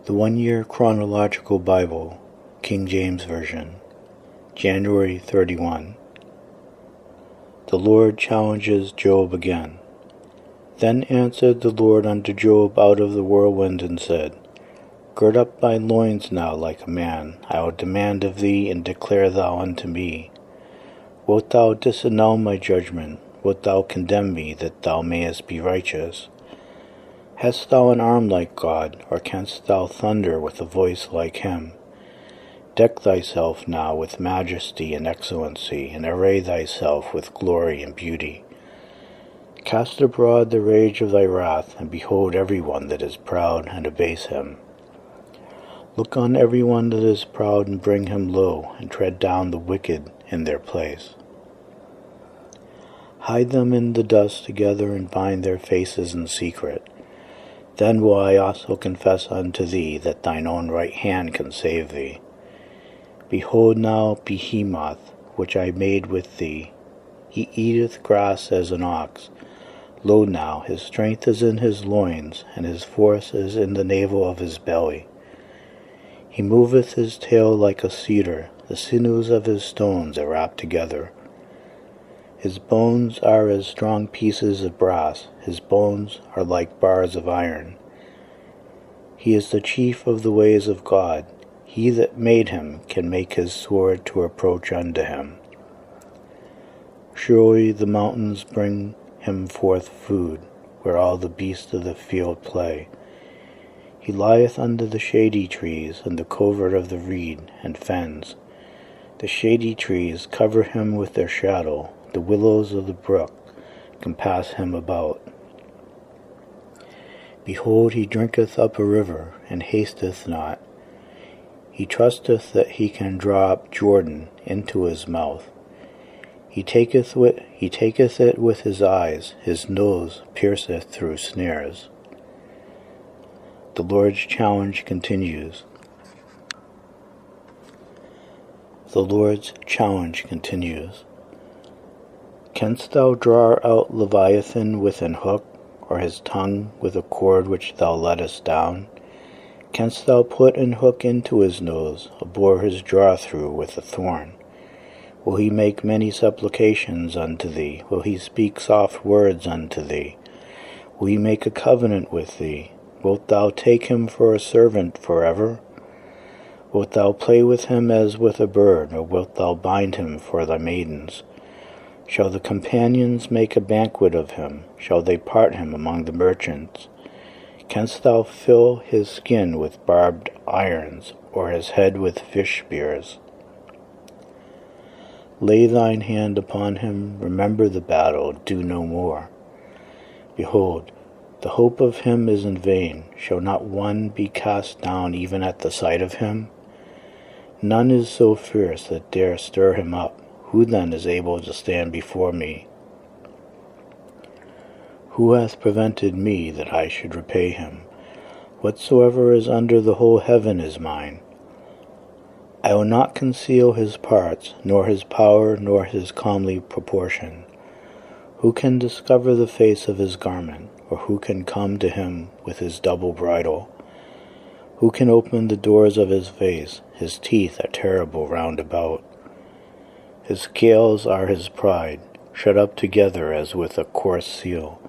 The 1-Year Chronological Bible, King James Version, January 31. The Lord challenges Job again. Then answered the Lord unto Job out of the whirlwind, and said, Gird up thy loins now like a man. I will demand of thee, and declare thou unto me. Wilt thou disannul my judgment? Wilt thou condemn me, that thou mayest be righteous? Hast thou an arm like God, or canst thou thunder with a voice like him? Deck thyself now with majesty and excellency, and array thyself with glory and beauty. Cast abroad the rage of thy wrath, and behold every one that is proud, and abase him. Look on every one that is proud, and bring him low, and tread down the wicked in their place. Hide them in the dust together, and bind their faces in secret. Then will I also confess unto thee that thine own right hand can save thee. Behold now Behemoth, which I made with thee. He eateth grass as an ox. Lo now, his strength is in his loins, and his force is in the navel of his belly. He moveth his tail like a cedar, the sinews of his stones are wrapped together. His bones are as strong pieces of brass, his bones are like bars of iron. He is the chief of the ways of God. He that made him can make his sword to approach unto him. Surely the mountains bring him forth food, where all the beasts of the field play. He lieth under the shady trees, and the covert of the reed and fens. The shady trees cover him with their shadow. The willows of the brook compass him about. Behold, he drinketh up a river, and hasteth not. He trusteth that he can draw up Jordan into his mouth. He taketh it with his eyes, his nose pierceth through snares. The Lord's challenge continues. The Lord's challenge continues. Canst thou draw out Leviathan with an hook, or his tongue with a cord which thou lettest down? Canst thou put an hook into his nose, or bore his jaw through with a thorn? Will he make many supplications unto thee? Will he speak soft words unto thee? Will he make a covenant with thee? Wilt thou take him for a servant forever? Wilt thou play with him as with a bird, or wilt thou bind him for thy maidens? Shall the companions make a banquet of him? Shall they part him among the merchants? Canst thou fill his skin with barbed irons, or his head with fish spears? Lay thine hand upon him, remember the battle, do no more. Behold, the hope of him is in vain. Shall not one be cast down even at the sight of him? None is so fierce that dare stir him up. Who then is able to stand before me? Who hath prevented me that I should repay him? Whatsoever is under the whole heaven is mine. I will not conceal his parts, nor his power, nor his comely proportion. Who can discover the face of his garment, or who can come to him with his double bridle? Who can open the doors of his face? His teeth are terrible round about. His scales are his pride, shut up together as with a coarse seal.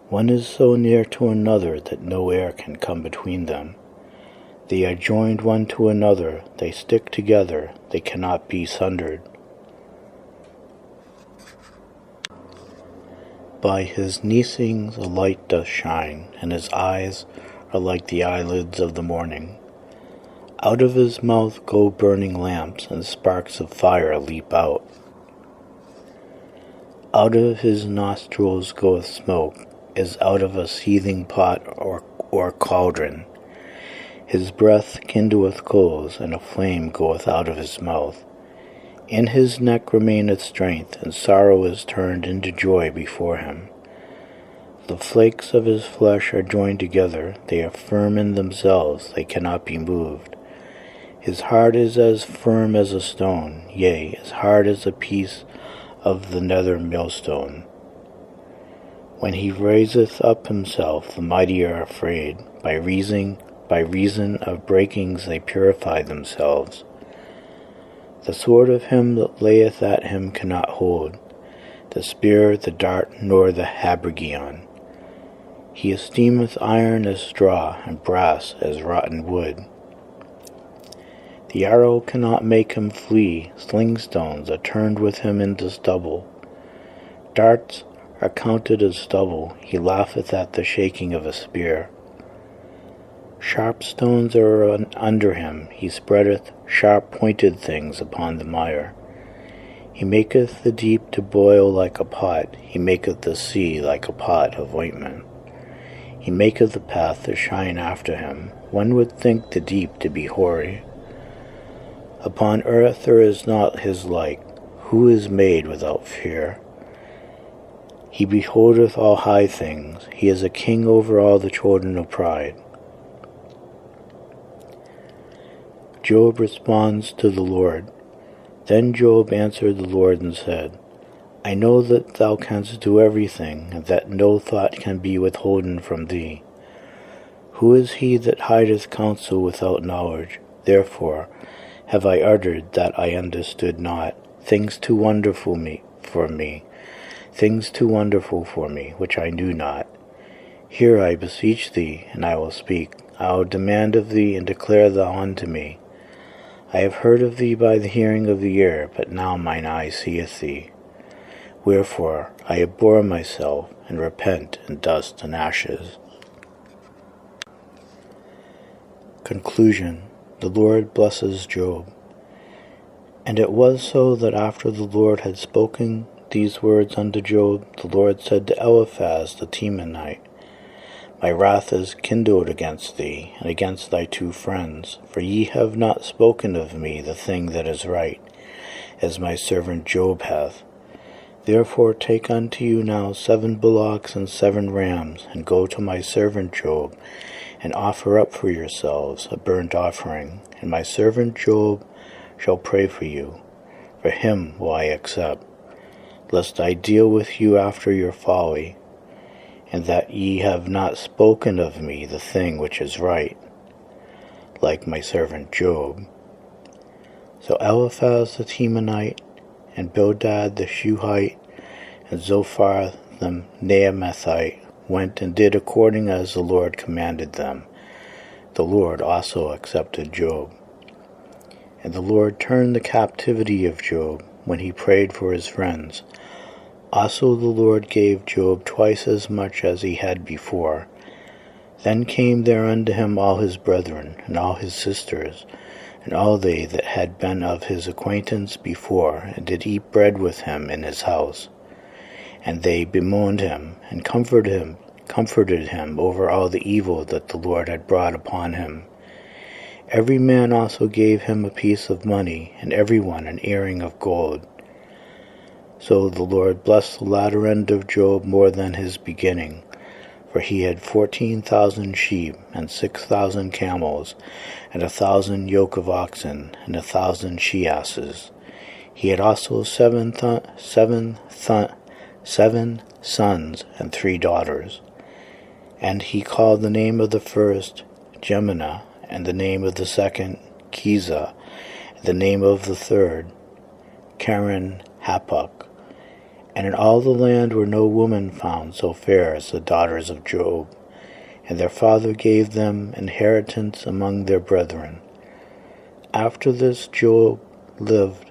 One is so near to another that no air can come between them. They are joined one to another, they stick together, they cannot be sundered. By his neesings a light doth shine, and his eyes are like the eyelids of the morning. Out of his mouth go burning lamps, and sparks of fire leap out. Out of his nostrils goeth smoke, as out of a seething pot or cauldron. His breath kindleth coals, and a flame goeth out of his mouth. In his neck remaineth strength, and sorrow is turned into joy before him. The flakes of his flesh are joined together, they are firm in themselves, they cannot be moved. His heart is as firm as a stone, yea, as hard as a piece of the nether millstone. When he raiseth up himself, the mighty are afraid. By reason By reason of breakings they purify themselves. The sword of him that layeth at him cannot hold, the spear, the dart, nor the habergeon. He esteemeth iron as straw, and brass as rotten wood. The arrow cannot make him flee, slingstones are turned with him into stubble. Darts are counted as stubble, he laugheth at the shaking of a spear. Sharp stones are under him, he spreadeth sharp-pointed things upon the mire. He maketh the deep to boil like a pot, he maketh the sea like a pot of ointment. He maketh the path to shine after him, one would think the deep to be hoary. Upon earth there is not his like, who is made without fear. He beholdeth all high things, he is a king over all the children of pride. Job responds to the Lord. Then Job answered the Lord and said, I know that thou canst do everything, and that no thought can be withholden from thee. Who is he that hideth counsel without knowledge? Therefore have I uttered that I understood not, things too wonderful for me, which I knew not. Hear, I beseech thee, and I will speak. I will demand of thee, and declare thou unto me. I have heard of thee by the hearing of the ear, but now mine eye seeth thee. Wherefore I abhor myself, and repent in dust and ashes. Conclusion. The Lord blesses Job. And it was so that after the Lord had spoken these words unto Job, the Lord said to Eliphaz the Temanite, My wrath is kindled against thee, and against thy 2 friends, for ye have not spoken of me the thing that is right, as my servant Job hath. Therefore take unto you now 7 bullocks and 7 rams, and go to my servant Job, and offer up for yourselves a burnt offering, and my servant Job shall pray for you. For him will I accept, lest I deal with you after your folly, and that ye have not spoken of me the thing which is right, like my servant Job. So Eliphaz the Temanite, and Bildad the Shuhite, and Zophar the Naamathite went and did according as the Lord commanded them. The Lord also accepted Job. And the Lord turned the captivity of Job when he prayed for his friends. Also the Lord gave Job twice as much as he had before. Then came there unto him all his brethren, and all his sisters, and all they that had been of his acquaintance before, and did eat bread with him in his house. And they bemoaned him, and comforted him over all the evil that the Lord had brought upon him. Every man also gave him a piece of money, and every one an earring of gold. So the Lord blessed the latter end of Job more than his beginning, for he had 14,000 sheep, and 6,000 camels, and 1,000 yoke of oxen, and 1,000 she-asses. He had also seven sons and 3 daughters. And he called the name of the first Jemina, and the name of the second Kiza, and the name of the third Karen Hapuk. And in all the land were no woman found so fair as the daughters of Job, and their father gave them inheritance among their brethren. After this lived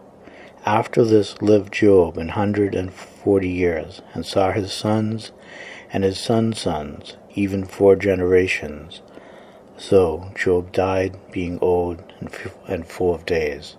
Job 140 years, and saw his sons and his sons' sons, even 4 generations. So Job died, being old and full of days.